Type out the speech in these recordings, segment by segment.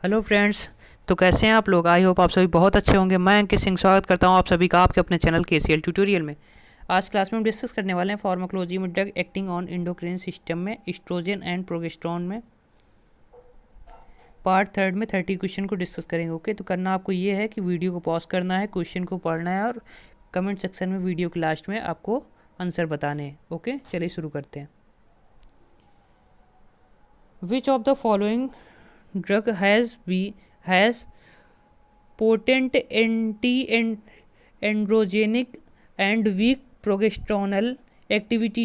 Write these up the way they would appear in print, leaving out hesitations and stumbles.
Hello friends. तो कैसे हैं आप लोग? आई होप आप सभी बहुत अच्छे होंगे। मैं अंकित सिंह स्वागत करता हूं आप सभी का आपके अपने चैनल KCL ट्यूटोरियल में। आज क्लास में हम डिस्कस करने वाले हैं फार्माकोलॉजी में drug acting on endocrine system में एस्ट्रोजन एंड प्रोजेस्टेरोन में पार्ट थर्ड में 30 क्वेश्चन को डिस्कस करेंगे। ओके, तो करना आपको ये है कि वीडियो को पॉज करना है, क्वेश्चन को पढ़ना है और कमेंट सेक्शन में वीडियो के लास्ट में आपको आंसर बताने हैं। ओके, चलिए शुरू करते हैं। Which of the following drug has potent anti-androgenic and weak progestational activity?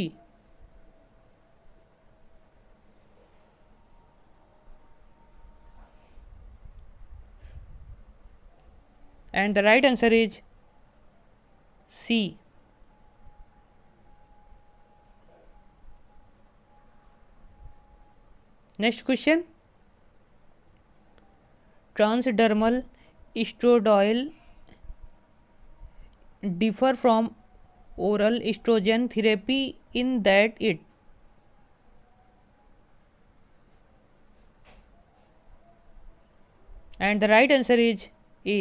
And the right answer is C. Next question. Transdermal estradiol differ from oral estrogen therapy in that it. And the right answer is A.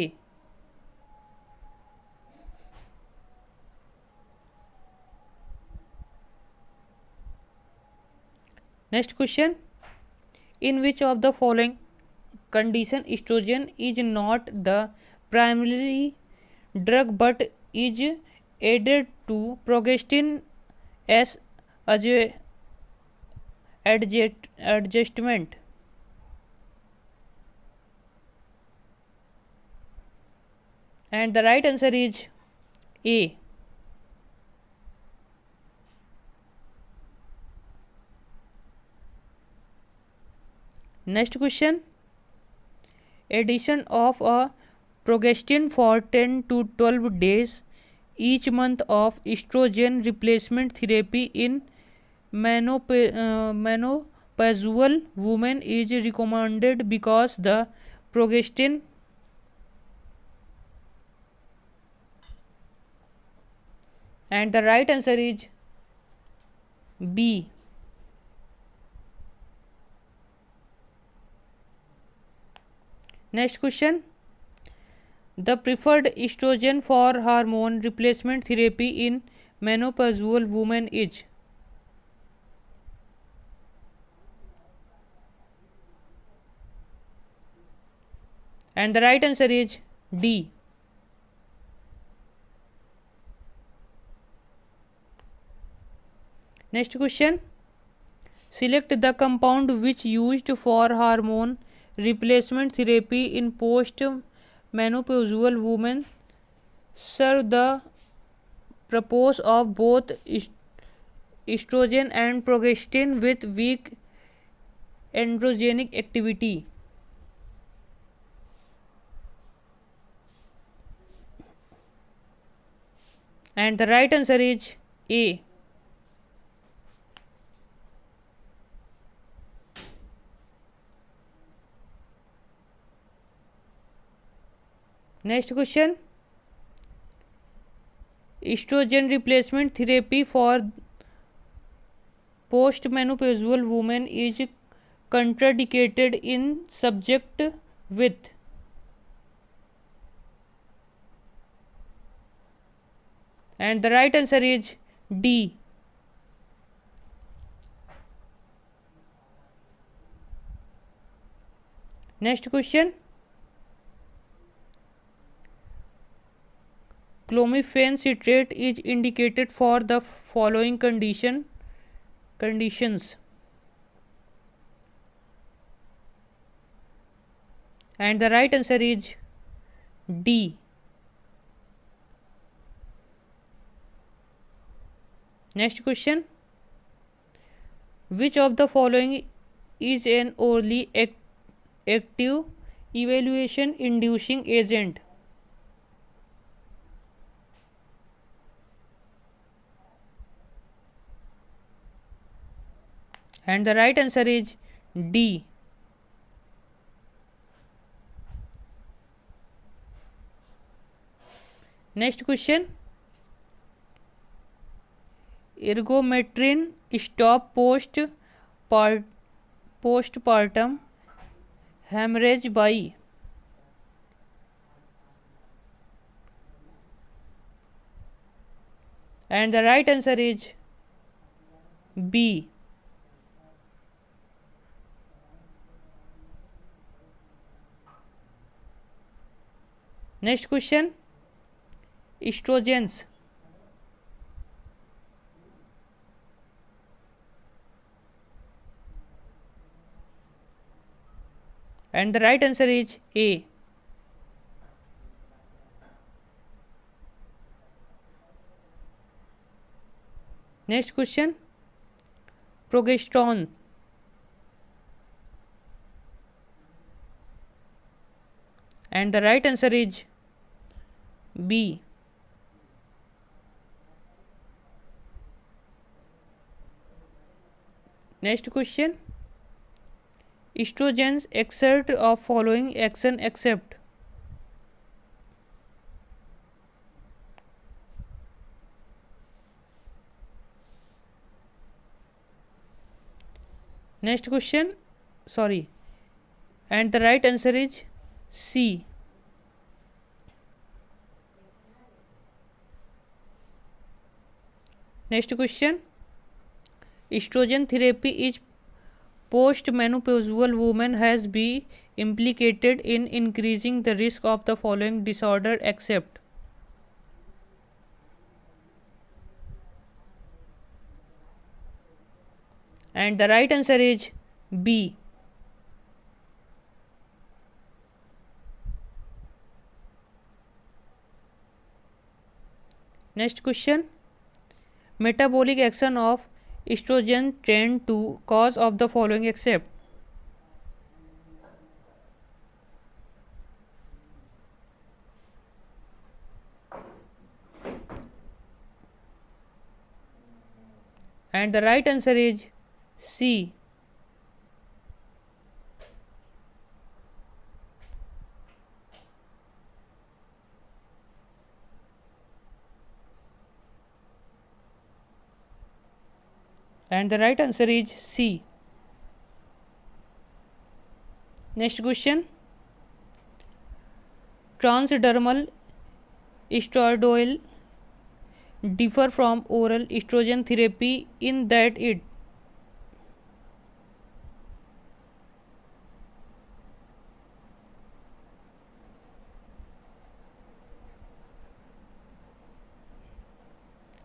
Next question. In which of the following condition estrogen is not the primary drug but is added to progestin as adjustment? And the right answer is A. Next question. Addition of a progestin for 10 to 12 days each month of estrogen replacement therapy in menopausal women is recommended because the progestin. And the right answer is B. Next question. The preferred estrogen for hormone replacement therapy in menopausal women is. And the right answer is D. Next question. Select the compound which used for hormone replacement therapy in post-menopausal women serve the purpose of both estrogen and progestin with weak androgenic activity. And the right answer is A. Next question. Estrogen replacement therapy for postmenopausal women is contraindicated in subject with. And the right answer is D. Next question. Clomiphene citrate is indicated for the following conditions. And the right answer is D. Next question. Which of the following is an orally active evaluation inducing agent? And the right answer is D. Next question. Ergometrin stop postpartum hemorrhage by. And the right answer is B. Next question, estrogens. And the right answer is A. Next question, progesterone. And the right answer is B. Next question, estrogens exert of following action except. Next question, sorry, and the right answer is C. Next question, estrogen therapy is post-menopausal woman has been implicated in increasing the risk of the following disorder except. And the right answer is B. Next question, metabolic action of estrogen tend to cause of the following except. And the right answer is C. And the right answer is C. Next question, transdermal steroidal differ from oral estrogen therapy in that it.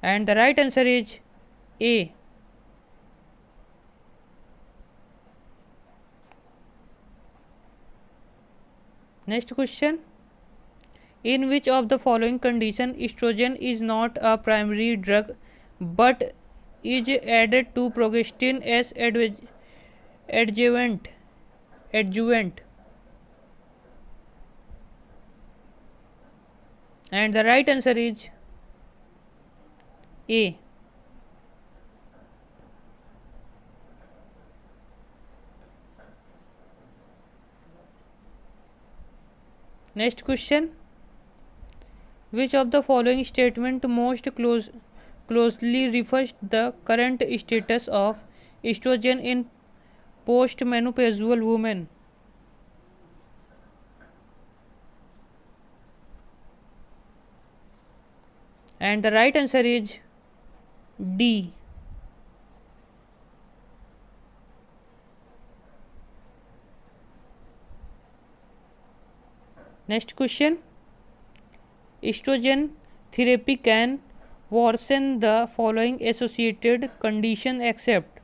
And the right answer is A. Next question, in which of the following condition estrogen is not a primary drug but is added to progestin as adjuvant. And the right answer is A. Next question, which of the following statement most closely refers the current status of estrogen in postmenopausal women? And the right answer is D. Next question, estrogen therapy can worsen the following associated condition except.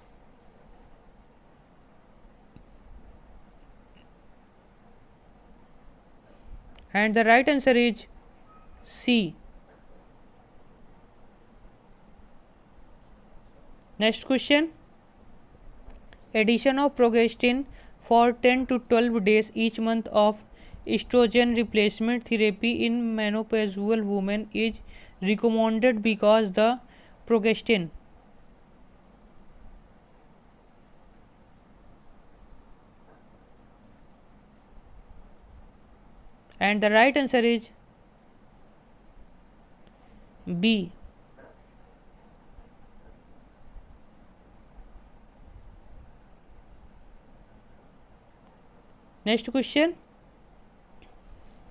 And the right answer is C. Next question, addition of progestin for 10 to 12 days each month of estrogen replacement therapy in menopausal women is recommended because the progestin. And the right answer is B. Next question,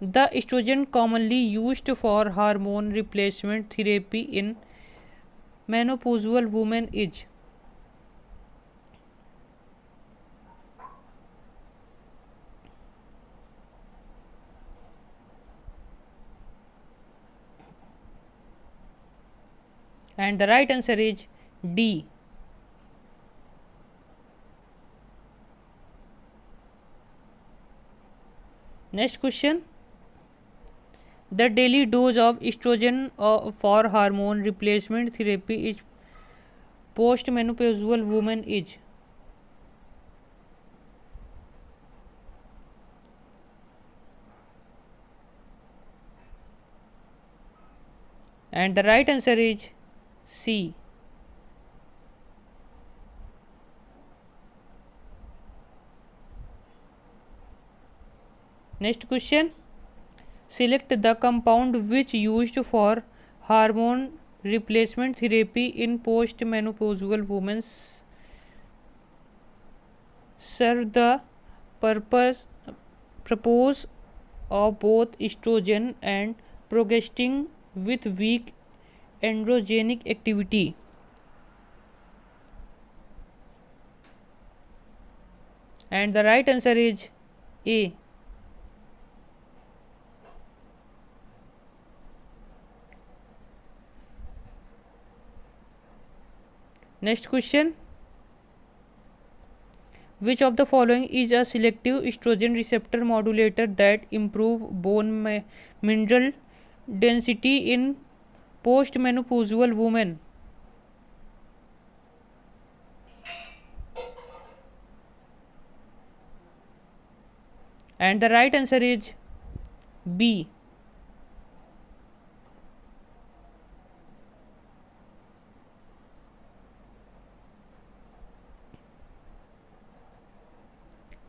the estrogen commonly used for hormone replacement therapy in menopausal women is. And the right answer is D. Next question, the daily dose of estrogen for hormone replacement therapy is postmenopausal woman is। And the right answer is C. Next question, select the compound which used for hormone replacement therapy in postmenopausal women serve the purpose of both estrogen and progestin with weak androgenic activity। And the right answer is A. Next question, which of the following is a selective estrogen receptor modulator that improve bone mineral density in postmenopausal women? And the right answer is B.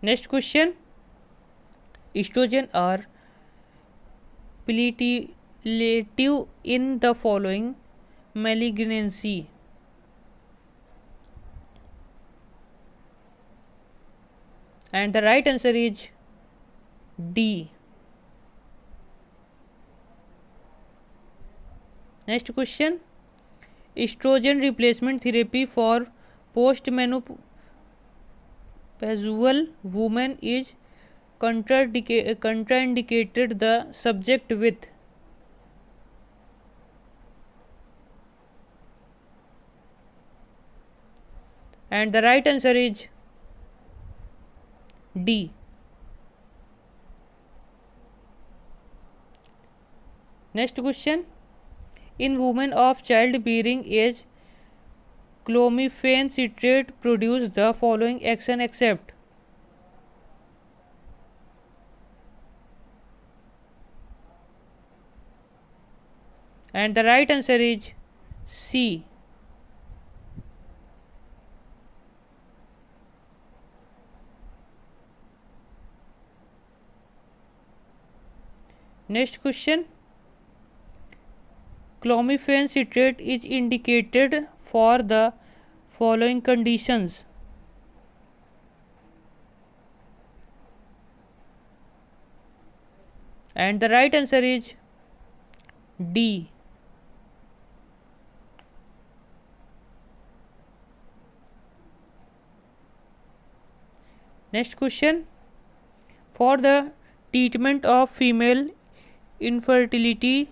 Next question, estrogen are palliative in the following malignancy? And the right answer is D. Next question, estrogen replacement therapy for postmenopausal women is contraindicated the subject with। And the right answer is D. Next question, in women of childbearing age, clomiphene citrate produce the following action except। And the right answer is C. Next question, clomiphene citrate is indicated for the following conditions। And the right answer is D. Next question, for the treatment of female infertility,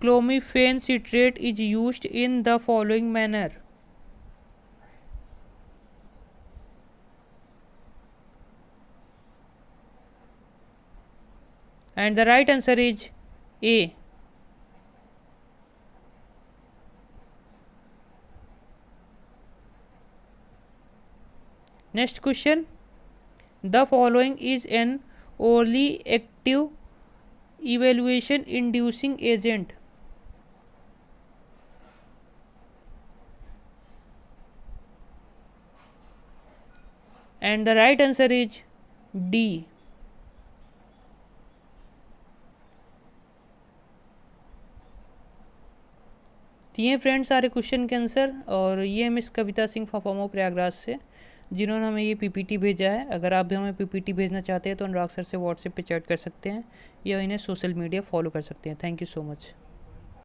clomiphene citrate is used in the following manner। And the right answer is A. Next question, the following is an orally active evaluation inducing agent। And the right answer is D. तो ये friends सारे question के answer, और ये miss Kavita Singh फाफामो Prayagraj से। जिन्होंने हमें ये पीपीटी भेजा है। अगर आप भी हमें पीपीटी भेजना चाहते हैं तो अनुराग सर से व्हाट्सएप पे चैट कर सकते हैं या इन्हें सोशल मीडिया फॉलो कर सकते हैं। Thank you so much.